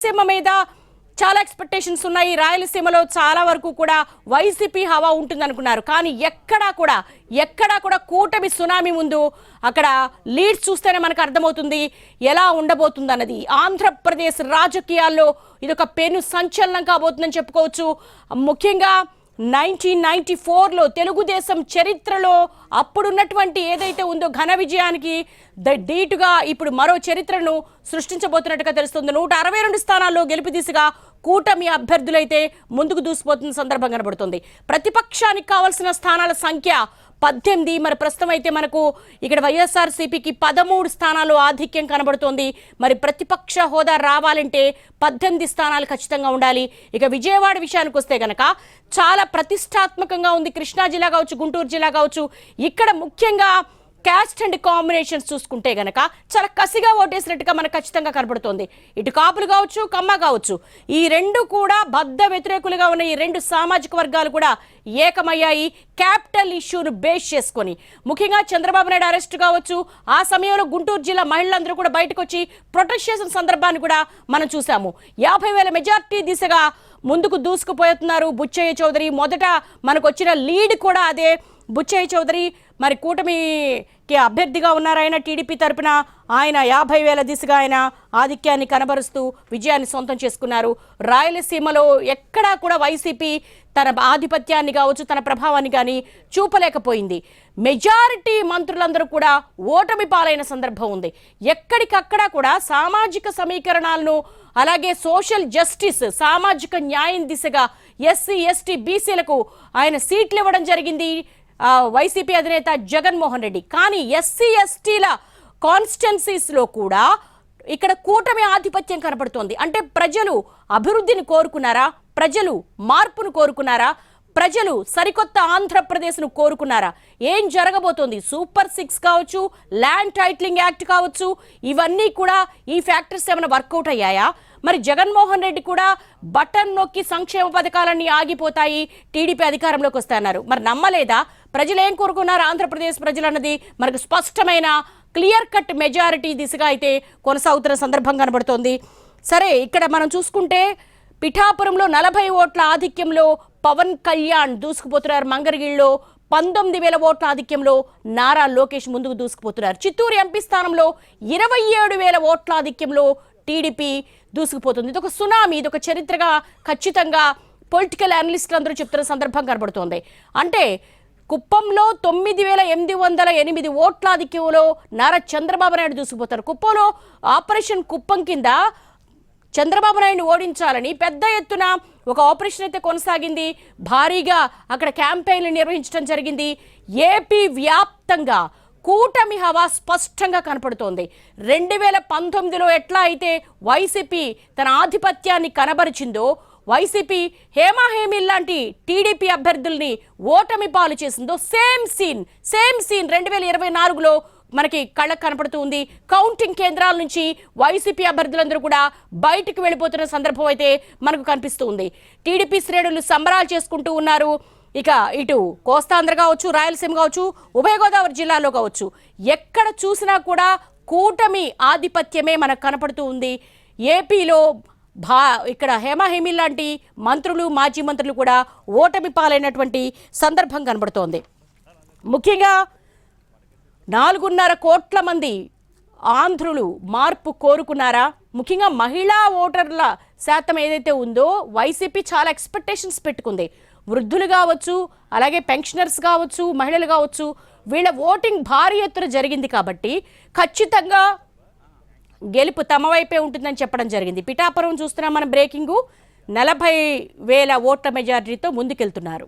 రాయలసీమ మీద చాలా ఎక్స్పెక్టేషన్స్ ఉన్నాయి. రాయలసీమలో చాలా వరకు కూడా వైసీపీ హవా ఉంటుంది అనుకున్నారు. కానీ ఎక్కడా కూడా కూటమి సునామీ ముందు అక్కడ లీడ్స్ చూస్తేనే మనకు అర్థమవుతుంది ఎలా ఉండబోతుంది అన్నది. ఆంధ్రప్రదేశ్ రాజకీయాల్లో ఇదొక పెను సంచలనం కాబోతుందని చెప్పుకోవచ్చు. ముఖ్యంగా 1994లో తెలుగుదేశం చరిత్రలో అప్పుడున్నటువంటి ఏదైతే ఉందో ఘన విజయానికి ధీటుగా ఇప్పుడు మరో చరిత్రను సృష్టించబోతున్నట్టుగా తెలుస్తుంది. 162 స్థానాల్లో గెలుపు దిశగా కూటమి అభ్యర్థులైతే ముందుకు దూసిపోతున్న సందర్భం కనబడుతుంది. ప్రతిపక్షానికి కావాల్సిన స్థానాల సంఖ్య 18. మరి ప్రస్తుతం అయితే మనకు ఇక్కడ వైఎస్ఆర్సీపీకి 13 స్థానాలు ఆధిక్యం కనబడుతోంది. మరి ప్రతిపక్ష హోదా రావాలంటే 18 స్థానాలు ఖచ్చితంగా ఉండాలి. ఇక విజయవాడ విషయానికి వస్తే గనక చాలా ప్రతిష్టాత్మకంగా ఉంది. కృష్ణా జిల్లా కావచ్చు, గుంటూరు జిల్లా కావచ్చు, ఇక్కడ ముఖ్యంగా క్యాస్ట్ అండ్ కాంబినేషన్స్ చూసుకుంటే గనక చాలా కసిగా ఓటేసినట్టుగా మనకు ఖచ్చితంగా కనబడుతోంది. ఇటు కాపులు కావచ్చు, కమ్మ కావచ్చు, ఈ రెండు కూడా బద్ధ వ్యతిరేకులుగా ఉన్న ఈ రెండు సామాజిక వర్గాలు కూడా ఏకమయ్యాయి క్యాపిటల్ ఇష్యూను బేస్ చేసుకొని. ముఖ్యంగా చంద్రబాబు నాయుడు అరెస్ట్ కావచ్చు, ఆ సమయంలో గుంటూరు జిల్లా మహిళలందరూ కూడా బయటకు వచ్చి ప్రొటెస్ట్ చేసిన సందర్భాన్ని కూడా మనం చూసాము. 50,000 మెజార్టీ దిశగా ముందుకు దూసుకుపోతున్నారు బుచ్చయ్య చౌదరి. మొదట మనకు వచ్చిన లీడ్ కూడా అదే. బుచ్చయ్య చౌదరి మరి కూటమికి అభ్యర్థిగా ఉన్నారు. ఆయన టీడీపీ తరపున ఆయన 50,000 దిశగా ఆయన ఆధిక్యాన్ని కనబరుస్తూ విజయాన్ని సొంతం చేసుకున్నారు. రాయలసీమలో ఎక్కడా కూడా వైసీపీ తన ఆధిపత్యాన్ని కావచ్చు, తన ప్రభావాన్ని కానీ చూపలేకపోయింది. మెజారిటీ మంత్రులందరూ కూడా ఓటమి పాలైన సందర్భం ఉంది. ఎక్కడికక్కడ కూడా సామాజిక సమీకరణాలను, అలాగే సోషల్ జస్టిస్, సామాజిక న్యాయం దిశగా ఎస్సీ, ఎస్టీ, బీసీలకు ఆయన సీట్లు ఇవ్వడం జరిగింది వైసీపీ అధినేత జగన్మోహన్ రెడ్డి. కానీ ఎస్సీ, ఎస్టీల కాన్స్టిట్యున్సీస్లో కూడా ఇక్కడ కూటమి ఆధిపత్యం కనపడుతోంది. అంటే ప్రజలు అభివృద్ధిని కోరుకున్నారా? ప్రజలు మార్పును కోరుకున్నారా? ప్రజలు సరికొత్త ఆంధ్రప్రదేశ్ను కోరుకున్నారా? ఏం జరగబోతోంది? సూపర్ 6 కావచ్చు, ల్యాండ్ టైటిలింగ్ యాక్ట్ కావచ్చు, ఇవన్నీ కూడా ఈ ఫ్యాక్టర్స్ ఏమైనా వర్కౌట్ అయ్యాయా? మరి జగన్మోహన్ రెడ్డి కూడా బటన్ నొక్కి సంక్షేమ పథకాలన్నీ ఆగిపోతాయి, టీడీపీ అధికారంలోకి వస్తాయన్నారు. మరి నమ్మలేదా? ప్రజలు ఏం కోరుకున్నారు ఆంధ్రప్రదేశ్ ప్రజలు అన్నది మనకు స్పష్టమైన క్లియర్ కట్ మెజారిటీ దిశగా అయితే కొనసాగుతున్న సందర్భం కనబడుతోంది. సరే, ఇక్కడ మనం చూసుకుంటే పిఠాపురంలో 40 ఓట్ల ఆధిక్యంలో పవన్ కళ్యాణ్ దూసుకుపోతున్నారు. మంగళగిరిలో 19,000 ఓట్ల ఆధిక్యంలో నారా లోకేష్ ముందుకు దూసుకుపోతున్నారు. చిత్తూరు ఎంపీ స్థానంలో 27,000 ఓట్ల ఆధిక్యంలో టీడీపీ దూసుకుపోతుంది. ఇదొక సునామీ, ఇదొక చరిత్రగా ఖచ్చితంగా పొలిటికల్ అనలిస్టులు అందరూ చెప్తున్న సందర్భం కనబడుతోంది. అంటే కుప్పంలో 9,808 ఓట్ల ఆధిక్యంలో నారా చంద్రబాబు నాయుడు దూసుకుపోతారు. కుప్పంలో ఆపరేషన్ కుప్పం కింద చంద్రబాబు నాయుడిని ఓడించాలని పెద్ద ఎత్తున ఒక ఆపరేషన్ అయితే కొనసాగింది. భారీగా అక్కడ క్యాంపెయిన్లు నిర్వహించడం జరిగింది. ఏపీ వ్యాప్తంగా కూటమి హవా స్పష్టంగా కనపడుతోంది. 2019లో ఎట్లా అయితే వైసీపీ తన ఆధిపత్యాన్ని కనబరిచిందో, వైసీపీ హేమాహేమి లాంటి టీడీపీ అభ్యర్థుల్ని ఓటమి పాలు చేసిందో, సేమ్ సీన్ 2024లో మనకి కళ్ళకు కనపడుతూ ఉంది. కౌంటింగ్ కేంద్రాల నుంచి వైసీపీ అభ్యర్థులందరూ కూడా బయటకు వెళ్ళిపోతున్న సందర్భం అయితే మనకు కనిపిస్తూ ఉంది. టీడీపీ శ్రేణులు సంబరాలు చేసుకుంటూ ఉన్నారు. ఇక ఇటు కోస్తాంధ్ర కావచ్చు, రాయలసీమ కావచ్చు, ఉభయ గోదావరి జిల్లాలో కావచ్చు, ఎక్కడ చూసినా కూడా కూటమి ఆధిపత్యమే మనకు కనపడుతూ ఉంది. ఏపీలో ఇక్కడ హేమాహేమి లాంటి మంత్రులు, మాజీ మంత్రులు కూడా ఓటమి పాలైనటువంటి సందర్భం కనబడుతోంది. ముఖ్యంగా 4.5 కోట్ల మంది ఆంధ్రులు మార్పు కోరుకున్నారా? ముఖ్యంగా మహిళా ఓటర్ల శాతం ఏదైతే ఉందో వైసీపీ చాలా ఎక్స్పెక్టేషన్స్ పెట్టుకుంది. వృద్ధులు కావచ్చు, అలాగే పెన్షనర్స్ కావచ్చు, మహిళలు కావచ్చు, వీళ్ళ ఓటింగ్ భారీ ఎత్తున జరిగింది కాబట్టి ఖచ్చితంగా గెలుపు తమ వైపే ఉంటుందని చెప్పడం జరిగింది. పిఠాపురం చూస్తున్నాం మనం బ్రేకింగు, 40,000 ఓట్ల మెజారిటీతో ముందుకెళ్తున్నారు.